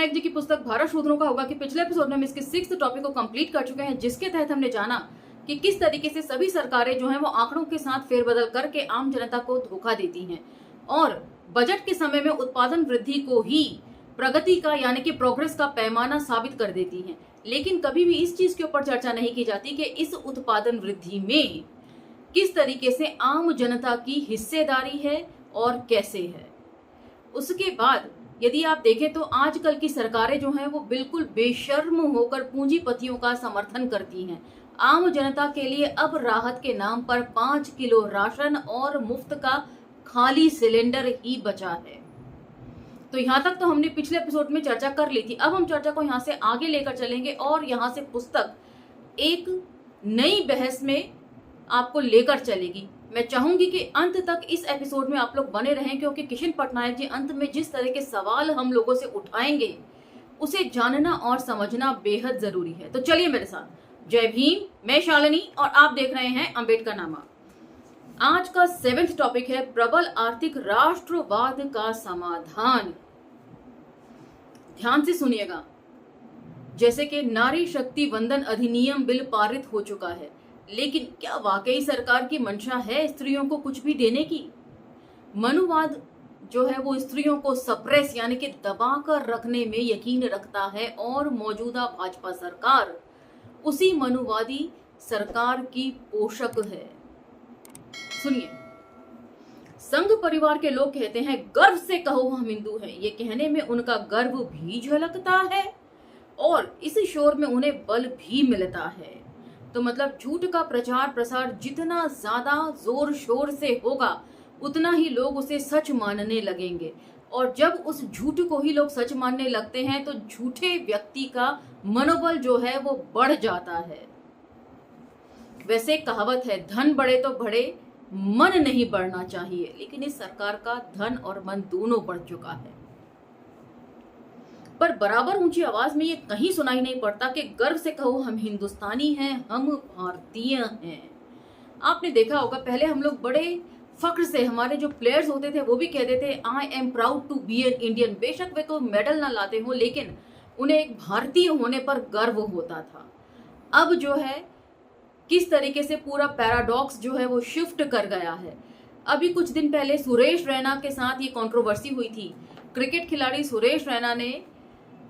पटनायक जी की पुस्तक भारत शूद्रों का होगा कि पिछले एपिसोड में हम इसके 6th टॉपिक को कंप्लीट कर चुके हैं, जिसके तहत हमने जाना कि किस तरीके से सभी सरकारें जो हैं वो आंकड़ों के साथ फेरबदल करके आम जनता को धोखा देती हैं और बजट के समय में उत्पादन वृद्धि को ही प्रगति का यानी कि प्रोग्रेस का पैमाना साबित कर देती हैं। लेकिन कभी भी इस चीज के ऊपर चर्चा नहीं की जाती कि इस उत्पादन वृद्धि में किस तरीके से आम जनता की हिस्सेदारी है और कैसे है। उसके बाद यदि आप देखें तो आजकल की सरकारें जो हैं वो बिल्कुल बेशर्म होकर पूंजीपतियों का समर्थन करती हैं। आम जनता के लिए अब राहत के नाम पर 5 किलो राशन और मुफ्त का खाली सिलेंडर ही बचा है। तो यहाँ तक तो हमने पिछले एपिसोड में चर्चा कर ली थी। अब हम चर्चा को यहाँ से आगे लेकर चलेंगे और यहाँ से पुस्तक एक नई बहस में आपको लेकर चलेगी। मैं चाहूंगी कि अंत तक इस एपिसोड में आप लोग बने रहें, क्योंकि किशन पटनायक जी अंत में जिस तरह के सवाल हम लोगों से उठाएंगे उसे जानना और समझना बेहद जरूरी है। तो चलिए मेरे साथ। जय भीम, मैं शालिनी और आप देख रहे हैं अम्बेडकरनामा। आज का 7th टॉपिक है प्रबल आर्थिक राष्ट्रवाद का समाधान। ध्यान से सुनिएगा। जैसे कि नारी शक्ति वंदन अधिनियम बिल पारित हो चुका है, लेकिन क्या वाकई सरकार की मंशा है स्त्रियों को कुछ भी देने की? मनुवाद जो है वो स्त्रियों को सप्रेस यानी कि दबाकर रखने में यकीन रखता है और मौजूदा भाजपा सरकार उसी मनुवादी सरकार की पोषक है। सुनिए, संघ परिवार के लोग कहते हैं गर्व से कहो हम हिंदू हैं। ये कहने में उनका गर्व भी झलकता है और इस शोर में उन्हें बल भी मिलता है। तो मतलब झूठ का प्रचार प्रसार जितना ज्यादा जोर शोर से होगा उतना ही लोग उसे सच मानने लगेंगे, और जब उस झूठ को ही लोग सच मानने लगते हैं तो झूठे व्यक्ति का मनोबल जो है वो बढ़ जाता है। वैसे कहावत है, धन बढ़े तो बढ़े, मन नहीं बढ़ना चाहिए, लेकिन इस सरकार का धन और मन दोनों बढ़ चुका है। पर बराबर ऊंची आवाज में ये कहीं सुनाई नहीं पड़ता कि गर्व से कहो हम हिंदुस्तानी हैं, हम भारतीय हैं। आपने देखा होगा पहले हम लोग बड़े फख्र से, हमारे जो प्लेयर्स होते थे वो भी कहते थे I am proud to be an Indian. बेशक वे तो मेडल ना लाते हो, लेकिन उन्हें एक भारतीय होने पर गर्व होता था। अब जो है किस तरीके से पूरा पैराडॉक्स जो है वो शिफ्ट कर गया है। अभी कुछ दिन पहले सुरेश रैना के साथ ये कंट्रोवर्सी हुई थी। क्रिकेट खिलाड़ी सुरेश रैना ने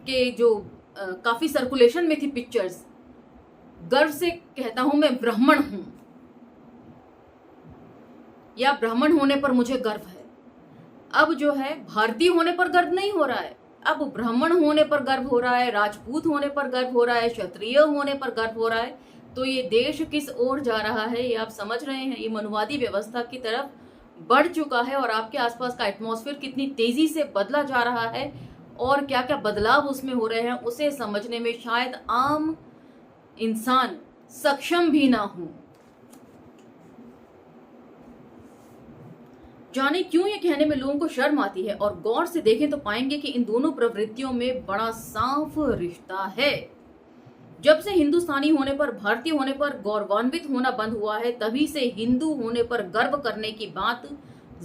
के जो काफी सर्कुलेशन में थी पिक्चर्स, गर्व से कहता हूं मैं ब्राह्मण हूं, या ब्राह्मण होने पर मुझे गर्व है। अब जो है भारतीय होने पर गर्व नहीं हो रहा है, अब ब्राह्मण होने पर गर्व हो रहा है, राजपूत होने पर गर्व हो रहा है, क्षत्रिय होने पर गर्व हो रहा है। तो ये देश किस ओर जा रहा है ये आप समझ रहे हैं। ये मनुवादी व्यवस्था की तरफ बढ़ चुका है और आपके आसपास का एटमॉस्फेयर कितनी तेजी से बदला जा रहा है और क्या क्या बदलाव उसमें हो रहे हैं उसे समझने में शायद आम इंसान सक्षम भी ना हो। जाने क्यों ये कहने में लोगों को शर्म आती है, और गौर से देखें तो पाएंगे कि इन दोनों प्रवृत्तियों में बड़ा साफ रिश्ता है। जब से हिंदुस्तानी होने पर, भारतीय होने पर गौरवान्वित होना बंद हुआ है, तभी से हिंदू होने पर गर्व करने की बात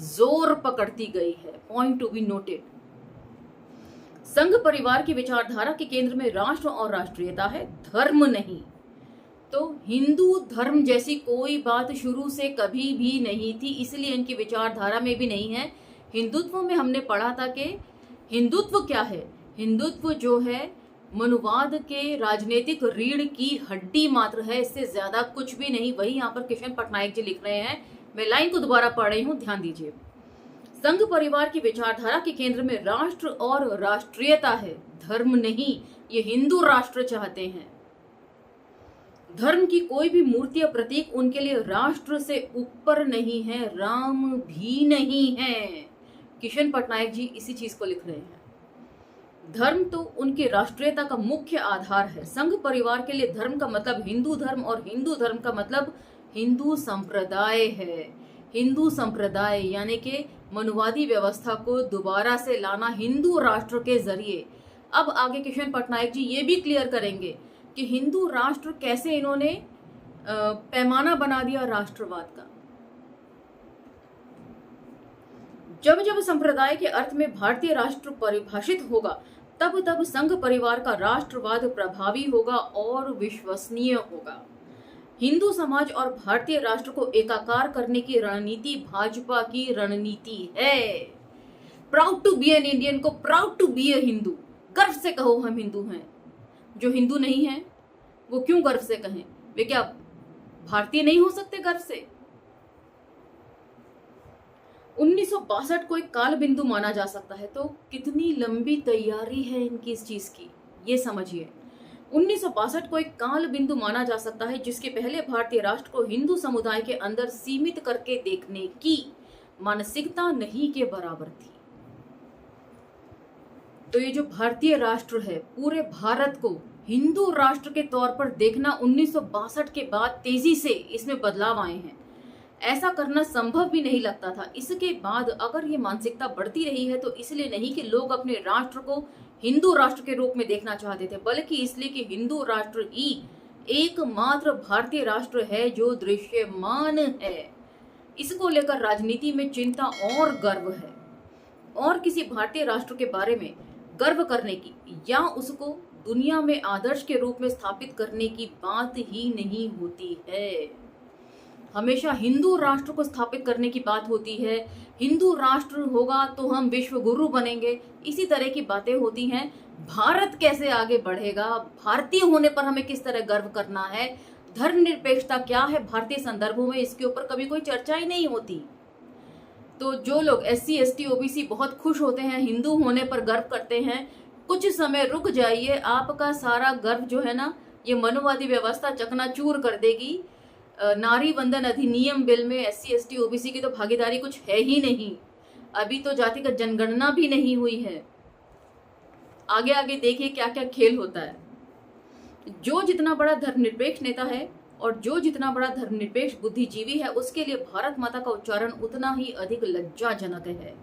जोर पकड़ती गई है। Point to be noted. संघ परिवार की विचारधारा के केंद्र में राष्ट्र और राष्ट्रीयता है, धर्म नहीं। तो हिंदू धर्म जैसी कोई बात शुरू से कभी भी नहीं थी, इसलिए इनकी विचारधारा में भी नहीं है। हिंदुत्व में हमने पढ़ा था कि हिंदुत्व क्या है। हिंदुत्व जो है मनुवाद के राजनीतिक रीढ़ की हड्डी मात्र है, इससे ज्यादा कुछ भी नहीं। वही यहाँ पर किशन पटनायक जी लिख रहे हैं। मैं लाइन को दोबारा पढ़ रही हूँ, ध्यान दीजिए। संघ परिवार की विचारधारा के केंद्र में राष्ट्र और राष्ट्रीयता है, धर्म नहीं। ये हिंदू राष्ट्र चाहते हैं। धर्म की कोई भी मूर्ति या प्रतीक उनके लिए राष्ट्र से ऊपर नहीं है, राम भी नहीं है। किशन पटनायक जी इसी चीज को लिख रहे हैं। धर्म तो उनकी राष्ट्रीयता का मुख्य आधार है। संघ परिवार के लिए धर्म का मतलब हिंदू धर्म और हिंदू धर्म का मतलब हिंदू संप्रदाय है। हिंदू संप्रदाय यानी कि मनुवादी व्यवस्था को दोबारा से लाना हिंदू राष्ट्र के जरिए। अब आगे किशन पटनायक जी ये भी क्लियर करेंगे कि हिंदू राष्ट्र कैसे इन्होंने पैमाना बना दिया राष्ट्रवाद का। जब जब संप्रदाय के अर्थ में भारतीय राष्ट्र परिभाषित होगा तब तब संघ परिवार का राष्ट्रवाद प्रभावी होगा और विश्वसनीय होगा। हिंदू समाज और भारतीय राष्ट्र को एकाकार करने की रणनीति भाजपा की रणनीति है। Proud to be an Indian को proud to be a Hindu, गर्व से कहो हम हिंदू हैं। जो हिंदू नहीं है वो क्यों गर्व से कहें? वे क्या भारतीय नहीं हो सकते गर्व से? 1962 को एक काल बिंदु माना जा सकता है, तो कितनी लंबी तैयारी है इनकी इस चीज की, ये समझिए। 1962 को एक काल बिंदु माना जा सकता है जिसके पहले भारतीय राष्ट्र को हिंदू समुदाय के अंदर सीमित करके देखने की मानसिकता नहीं के बराबर थी। तो ये जो भारतीय राष्ट्र है, पूरे भारत को हिंदू राष्ट्र के तौर पर देखना 1962 के बाद तेजी से इसमें बदलाव आए हैं। ऐसा करना संभव भी नहीं लगता था। इसके बाद अगर ये मानसिकता बढ़ती रही है तो इसलिए नहीं कि लोग अपने राष्ट्र को हिंदू राष्ट्र के रूप में देखना चाहते थे, बल्कि इसलिए कि हिंदू राष्ट्र ही एकमात्र भारतीय राष्ट्र है जो दृश्यमान है। इसको लेकर राजनीति में चिंता और गर्व है, और किसी भारतीय राष्ट्र के बारे में गर्व करने की या उसको दुनिया में आदर्श के रूप में स्थापित करने की बात ही नहीं होती है। हमेशा हिंदू राष्ट्र को स्थापित करने की बात होती है। हिंदू राष्ट्र होगा तो हम विश्व गुरु बनेंगे, इसी तरह की बातें होती हैं। भारत कैसे आगे बढ़ेगा, भारतीय होने पर हमें किस तरह गर्व करना है, धर्मनिरपेक्षता क्या है भारतीय संदर्भों में, इसके ऊपर कभी कोई चर्चा ही नहीं होती। तो जो लोग SC ST OBC बहुत खुश होते हैं, हिंदू होने पर गर्व करते हैं, कुछ समय रुक जाइए, आपका सारा गर्व जो है ना, ये मनोवादी व्यवस्था चकनाचूर कर देगी। नारी वंदन अधिनियम बिल में SC ST OBC की तो भागीदारी कुछ है ही नहीं। अभी तो जातिगत जनगणना भी नहीं हुई है। आगे आगे देखिए क्या क्या खेल होता है। जो जितना बड़ा धर्मनिरपेक्ष नेता है और जो जितना बड़ा धर्मनिरपेक्ष बुद्धिजीवी है, उसके लिए भारत माता का उच्चारण उतना ही अधिक लज्जाजनक है।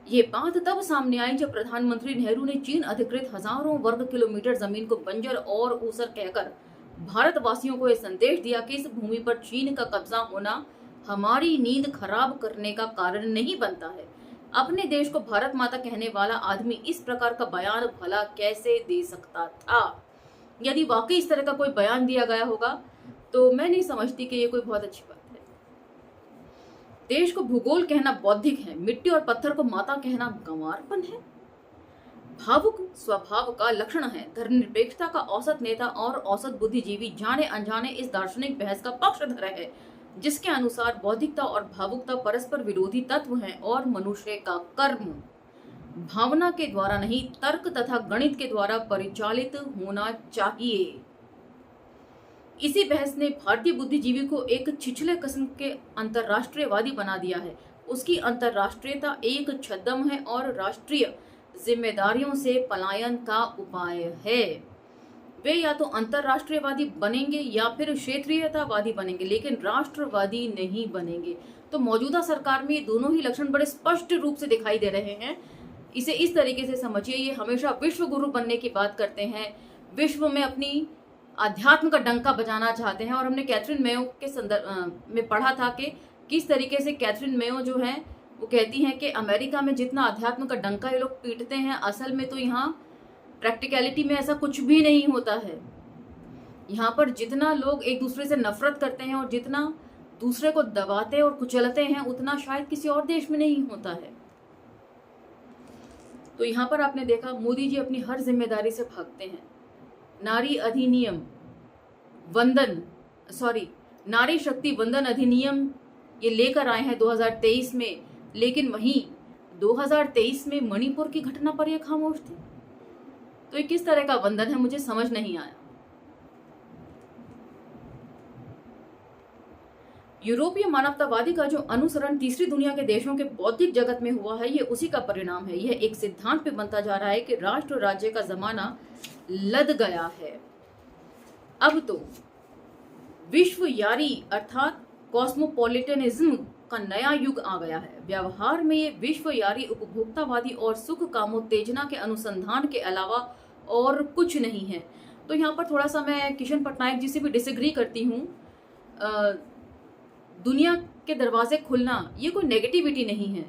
ये बात तब सामने आई जब प्रधानमंत्री नेहरू ने चीन अधिकृत हजारों वर्ग किलोमीटर जमीन को बंजर और ऊसर कहकर भारतवासियों को यह संदेश दिया कि इस भूमि पर चीन का कब्जा होना हमारी नींद खराब करने का कारण नहीं बनता है। अपने देश को भारत माता कहने वाला आदमी इस प्रकार का बयान भला कैसे दे सकता था? यदि वाकई इस तरह का कोई बयान दिया गया होगा तो मैं नहीं समझती कि ये कोई बहुत अच्छी बात है। देश को भूगोल कहना बौद्धिक है, मिट्टी और पत्थर को माता कहना गंवारपन है। भावुक स्वभाव का लक्षण है। धर्मनिरपेक्षता का औसत नेता और औसत बुद्धिजीवी जाने अनजाने इस दार्शनिक बहस का पक्षधर है, जिसके अनुसार बौद्धिकता और भावुकता परस्पर विरोधी तत्व हैं और मनुष्य का कर्म भावना के द्वारा नहीं, तर्क तथा गणित के द्वारा परिचालित होना चाहिए। इसी बहस ने भारतीय बुद्धिजीवी को एक छिछले किस्म के अंतरराष्ट्रीयवादी बना दिया है। उसकी अंतरराष्ट्रीयता एक छद्म है और राष्ट्रीय जिम्मेदारियों से पलायन का उपाय है। वे या तो अंतरराष्ट्रीयवादी बनेंगे या फिर क्षेत्रीयतावादी बनेंगे, लेकिन राष्ट्रवादी नहीं बनेंगे। तो मौजूदा सरकार में ये दोनों ही लक्षण बड़े स्पष्ट रूप से दिखाई दे रहे हैं। इसे इस तरीके से समझिए, ये हमेशा विश्व गुरु बनने की बात करते हैं, विश्व में अपनी अध्यात्म का डंका बजाना चाहते हैं। और हमने कैथरीन मेयो के संदर्भ में पढ़ा था कि किस तरीके से कैथरीन मेयो जो है वो कहती हैं कि अमेरिका में जितना अध्यात्म का डंका ये लोग पीटते हैं, असल में तो यहाँ प्रैक्टिकलिटी में ऐसा कुछ भी नहीं होता है। यहाँ पर जितना लोग एक दूसरे से नफरत करते हैं और जितना दूसरे को दबाते और कुचलते हैं, उतना शायद किसी और देश में नहीं होता है। तो यहाँ पर आपने देखा मोदी जी अपनी हर जिम्मेदारी से भागते हैं। नारी शक्ति वंदन अधिनियम ये लेकर आए हैं 2023 में, लेकिन वहीं 2023 में मणिपुर की घटना पर ये खामोश थे। तो ये किस तरह का वंदन है, मुझे समझ नहीं आया। यूरोपीय मानवतावादी का जो अनुसरण तीसरी दुनिया के देशों के बौद्धिक जगत में हुआ है, ये उसी का परिणाम है। यह एक सिद्धांत पे बनता जा रहा है कि राष्ट्र राज्य का जमाना लद गया है। अब तो विश्वयारी अर्थात कॉस्मोपॉलिटनिज्म का नया युग आ गया है। व्यवहार में ये विश्वयारी उपभोक्तावादी और सुख कामोत्तेजना के अनुसंधान के अलावा और कुछ नहीं है। तो यहाँ पर थोड़ा सा मैं किशन पटनायक जी से भी डिसएग्री करती हूँ। दुनिया के दरवाजे खुलना ये कोई नेगेटिविटी नहीं है।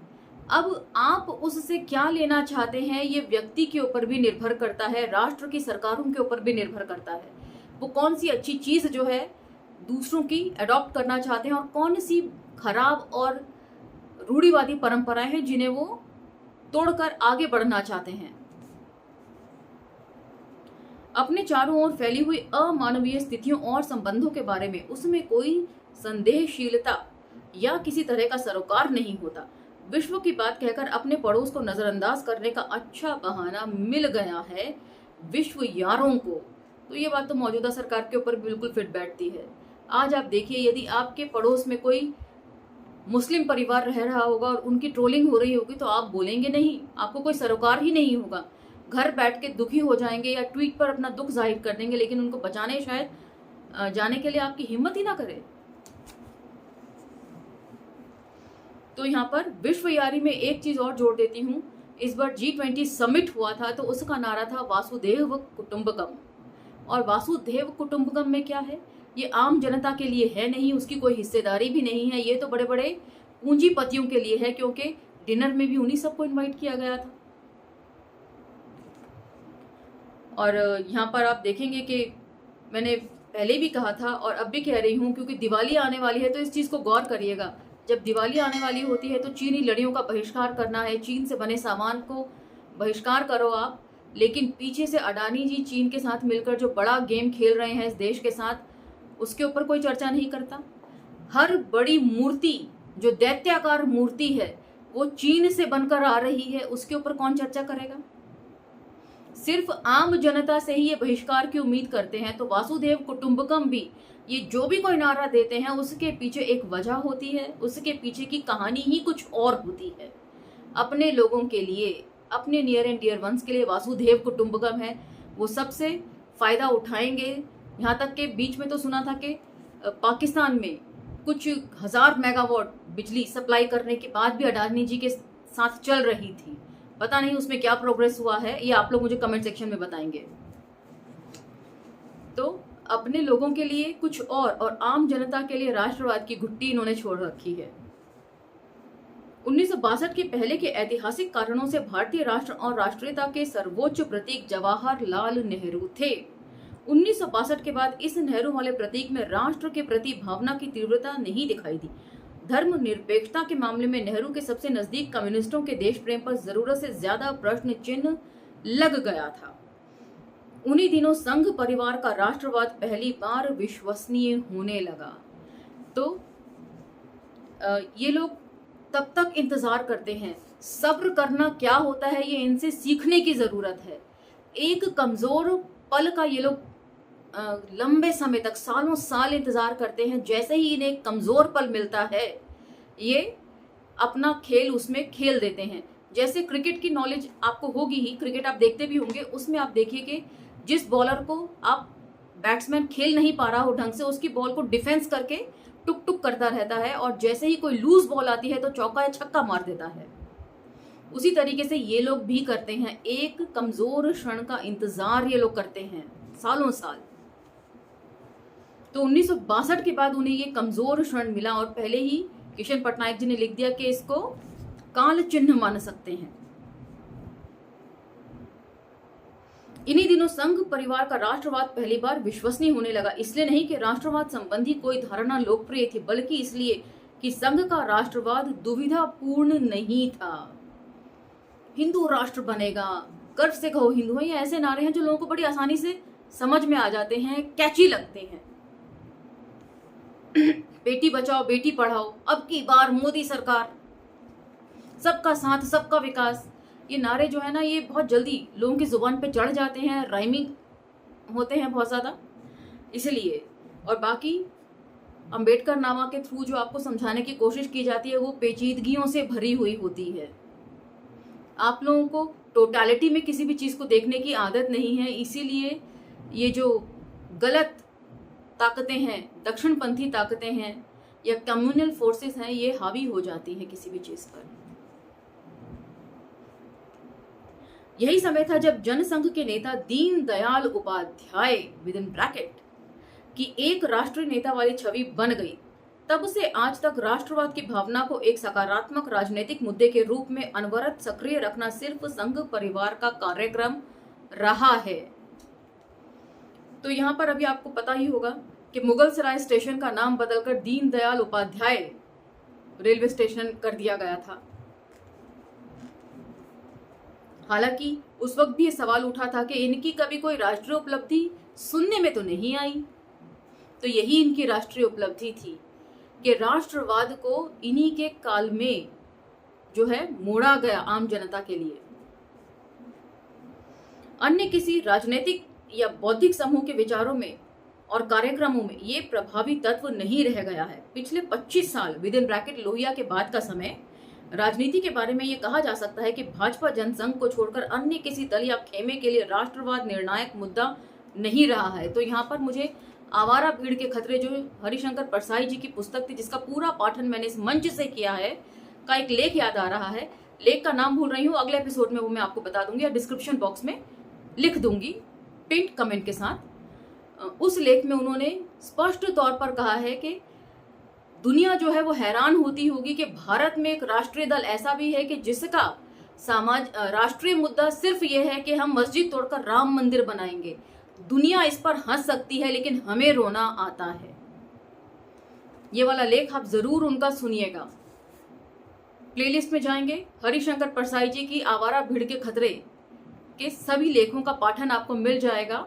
अब आप उससे क्या लेना चाहते हैं ये व्यक्ति के ऊपर भी निर्भर करता है, राष्ट्र की सरकारों के ऊपर भी निर्भर करता है। वो कौन सी अच्छी चीज जो है दूसरों की अडॉप्ट करना चाहते हैं और कौन सी खराब और रूढ़िवादी परंपराएं हैं जिन्हें वो तोड़कर आगे बढ़ना चाहते हैं। अपने चारों ओर फैली हुई अमानवीय स्थितियों और संबंधों के बारे में उसमें कोई संदेहशीलता या किसी तरह का सरोकार नहीं होता। विश्व की बात कहकर अपने पड़ोस को नजरअंदाज करने का अच्छा बहाना मिल गया है विश्व यारों को। तो ये बात तो मौजूदा सरकार के ऊपर बिल्कुल फिट बैठती है। आज आप देखिए, यदि आपके पड़ोस में कोई मुस्लिम परिवार रह रहा होगा और उनकी ट्रोलिंग हो रही होगी तो आप बोलेंगे नहीं, आपको कोई सरोकार ही नहीं होगा। घर बैठ के दुखी हो जाएंगे या ट्वीट पर अपना दुख जाहिर कर देंगे, लेकिन उनको बचाने शायद जाने के लिए आपकी हिम्मत ही ना करे। तो यहाँ पर विश्व यारी में एक चीज और जोड़ देती हूँ। इस बार G20 समिट हुआ था तो उसका नारा था वासुदेव कुटुंबकम। और वासुदेव कुटुंबकम में क्या है, ये आम जनता के लिए है नहीं, उसकी कोई हिस्सेदारी भी नहीं है, ये तो बड़े बड़े पूंजीपतियों के लिए है, क्योंकि डिनर में भी उन्हीं सबको इनवाइट किया गया था। और यहाँ पर आप देखेंगे कि मैंने पहले भी कहा था और अब भी कह रही हूँ, क्योंकि दिवाली आने वाली है तो इस चीज़ को गौर करिएगा। जब दिवाली आने वाली होती है तो चीनी लड़ियों का बहिष्कार करना है, चीन से बने सामान को बहिष्कार करो आप, लेकिन पीछे से अडानी जी चीन के साथ मिलकर जो बड़ा गेम खेल रहे हैं इस देश के साथ, उसके ऊपर कोई चर्चा नहीं करता। हर बड़ी मूर्ति जो दैत्याकार मूर्ति है वो चीन से बनकर आ रही है, उसके ऊपर कौन चर्चा करेगा। सिर्फ आम जनता से ही ये बहिष्कार की उम्मीद करते हैं। तो वासुदेव कुटुंबकम भी, ये जो भी कोई नारा देते हैं उसके पीछे एक वजह होती है, उसके पीछे की कहानी ही कुछ और होती है। अपने लोगों के लिए, अपने नियर एंड डियर वंस के लिए वासुदेव कुटुंबकम है, वो सबसे फायदा उठाएंगे। यहाँ तक के बीच में तो सुना था कि पाकिस्तान में कुछ 1000 मेगावाट बिजली सप्लाई करने के बाद भी अडानी जी के साथ चल रही थी। पता नहीं उसमें क्या प्रोग्रेस हुआ है, ये आप लोग मुझे कमेंट सेक्शन में बताएंगे। तो अपने लोगों के लिए कुछ और आम जनता के लिए राष्ट्रवाद की घुट्टी इन्होंने छोड़ रखी है। 1962 के पहले के ऐतिहासिक कारणों से भारतीय राष्ट्र और राष्ट्रीयता के सर्वोच्च प्रतीक जवाहरलाल नेहरू थे। 1962 के बाद इस नेहरू वाले प्रतीक में राष्ट्र के प्रति भावना की तीव्रता नहीं दिखाई दी। धर्मनिरपेक्षता के मामले में नेहरू के सबसे नजदीक कम्युनिस्टों के देश प्रेम पर जरूरत से ज्यादा प्रश्न चिन्ह लग गया था। उन्हीं दिनों संघ परिवार का राष्ट्रवाद पहली बार विश्वसनीय होने लगा। तो ये लोग तब तक इंतजार करते हैं। सब्र करना क्या होता है ये इनसे सीखने की जरूरत है। एक कमजोर पल का ये लोग लंबे समय तक, सालों साल इंतजार करते हैं। जैसे ही इन्हें एक कमजोर पल मिलता है ये अपना खेल उसमें खेल देते हैं। जैसे क्रिकेट की नॉलेज आपको होगी ही, क्रिकेट आप देखते भी होंगे, उसमें आप देखिए कि जिस बॉलर को आप बैट्समैन खेल नहीं पा रहा हो ढंग से, उसकी बॉल को डिफेंस करके टुक टुक करता रहता है, और जैसे ही कोई लूज बॉल आती है तो चौका या छक्का मार देता है। उसी तरीके से ये लोग भी करते हैं। एक कमजोर क्षण का इंतजार ये लोग करते हैं सालों साल। तो 1962 के बाद उन्हें ये कमजोर क्षण मिला और पहले ही किशन पटनायक जी ने लिख दिया कि इसको काल चिन्ह मान सकते हैं। इन्हीं दिनों संघ परिवार का राष्ट्रवाद पहली बार विश्वसनीय होने लगा। इसलिए नहीं कि राष्ट्रवाद संबंधी कोई धारणा लोकप्रिय थी, बल्कि इसलिए कि संघ का राष्ट्रवाद दुविधापूर्ण नहीं था। हिंदू राष्ट्र बनेगा, गर्व से कहो हिंदू है, ये ऐसे नारे हैं जो लोगों को बड़ी आसानी से समझ में आ जाते हैं, कैची लगते हैं। बेटी बचाओ बेटी पढ़ाओ, अब की बार मोदी सरकार, सबका साथ सबका विकास, ये नारे जो है ना ये बहुत जल्दी लोगों की जुबान पे चढ़ जाते हैं, राइमिंग होते हैं बहुत ज्यादा, इसलिए। और बाकी अंबेडकर नामा के थ्रू जो आपको समझाने की कोशिश की जाती है वो पेचीदगियों से भरी हुई होती है। आप लोगों को टोटलिटी में किसी भी चीज को देखने की आदत नहीं है, इसीलिए ये जो गलत ताकतें हैं, दक्षिणपंथी ताकतें हैं या कम्युनल फोर्सेस हैं, ये हावी हो जाती हैं किसी भी चीज पर। यही समय था जब जनसंघ के नेता Deendayal Upadhyay with in bracket की एक राष्ट्रीय नेता वाली छवि बन गई। तब से आज तक राष्ट्रवाद की भावना को एक सकारात्मक राजनीतिक मुद्दे के रूप में अनवरत सक्रिय रखना सिर्फ संघ परिवार का कार्यक्रम रहा है। तो यहाँ पर अभी आपको पता ही होगा कि मुगलसराय स्टेशन का नाम बदलकर दीनदयाल उपाध्याय रेलवे स्टेशन कर दिया गया था। हालांकि उस वक्त भी ये सवाल उठा था कि इनकी कभी कोई राष्ट्रीय उपलब्धि सुनने में तो नहीं आई। तो यही इनकी राष्ट्रीय उपलब्धि थी कि राष्ट्रवाद को इन्हीं के काल में जो है मोड़ा गया आम जनता के लिए। अन्य किसी राजनीतिक या बौद्धिक समूह के विचारों में और कार्यक्रमों में ये प्रभावी तत्व नहीं रह गया है। पिछले 25 साल विद इन ब्रैकेट लोहिया के बाद का समय राजनीति के बारे में ये कहा जा सकता है कि भाजपा जनसंघ को छोड़कर अन्य किसी दल या खेमे के लिए राष्ट्रवाद निर्णायक मुद्दा नहीं रहा है। तो यहाँ पर मुझे आवारा भीड़ के खतरे जो हरिशंकर परसाई जी की पुस्तक थी, जिसका पूरा पाठन मैंने इस मंच से किया है, का एक लेख याद आ रहा है। लेख का नाम भूल रही हूँ, अगले एपिसोड में वो मैं आपको बता दूंगी या डिस्क्रिप्शन बॉक्स में लिख दूंगी पिंट कमेंट के साथ। उस लेख में उन्होंने स्पष्ट तौर पर कहा है कि दुनिया जो है वो हैरान होती होगी कि भारत में एक राष्ट्रीय दल ऐसा भी है कि जिसका राष्ट्रीय मुद्दा सिर्फ ये है कि हम मस्जिद तोड़कर राम मंदिर बनाएंगे। दुनिया इस पर हंस सकती है लेकिन हमें रोना आता है। ये वाला लेख आप जरूर उनका सुनिएगा। प्लेलिस्ट में जाएंगे, हरिशंकर परसाई जी की आवारा भीड़ के खतरे के सभी लेखों का पाठन आपको मिल जाएगा।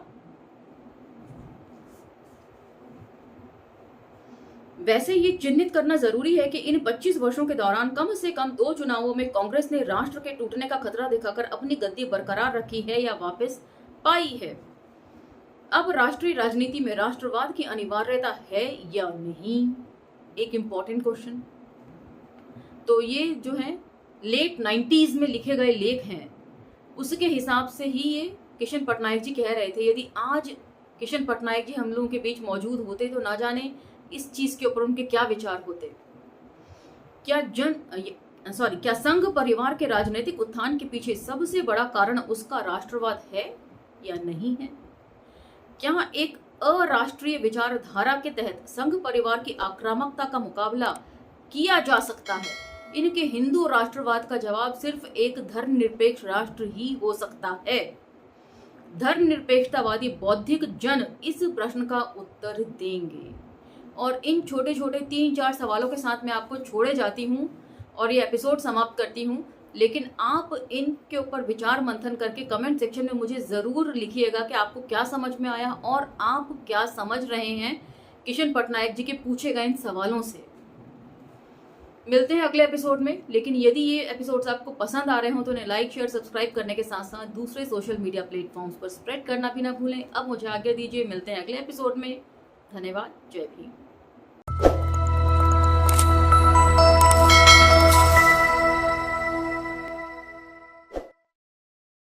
वैसे ये चिन्हित करना जरूरी है कि इन 25 वर्षों के दौरान कम से कम 2 चुनावों में कांग्रेस ने राष्ट्र के टूटने का खतरा दिखाकर अपनी गद्दी बरकरार रखी है या वापस पाई है। अब राष्ट्रीय राजनीति में राष्ट्रवाद की अनिवार्यता है या नहीं, एक इंपॉर्टेंट क्वेश्चन। तो ये जो है लेट 90s में लिखे गए लेख हैं, उसके हिसाब से ही ये किशन पटनायक जी कह रहे थे। यदि आज किशन पटनायक जी हम लोगों के बीच मौजूद होते तो ना जाने इस चीज के ऊपर उनके क्या विचार होते। क्या संघ परिवार के राजनीतिक उत्थान के पीछे सबसे बड़ा कारण उसका राष्ट्रवाद है या नहीं है? क्या एक अराष्ट्रीय विचारधारा के तहत संघ परिवार की आक्रामकता का मुकाबला किया जा सकता है? इनके हिंदू राष्ट्रवाद का जवाब सिर्फ एक धर्मनिरपेक्ष राष्ट्र ही हो सकता है। धर्मनिरपेक्षतावादी बौद्धिक जन इस प्रश्न का उत्तर देंगे। और इन छोटे छोटे 3-4 सवालों के साथ मैं आपको छोड़े जाती हूँ और ये एपिसोड समाप्त करती हूँ। लेकिन आप इनके ऊपर विचार मंथन करके कमेंट सेक्शन में मुझे ज़रूर लिखिएगा कि आपको क्या समझ में आया और आप क्या समझ रहे हैं किशन पटनायक जी के पूछे गए इन सवालों से। मिलते हैं अगले एपिसोड में। लेकिन यदि ये एपिसोड्स आपको पसंद आ रहे हो तो उन्हें लाइक शेयर सब्सक्राइब करने के साथ साथ दूसरे सोशल मीडिया प्लेटफॉर्म्स पर स्प्रेड करना भी ना भूलें। अब मुझे आज्ञा दीजिए, मिलते हैं अगले एपिसोड में। धन्यवाद। जय भीम।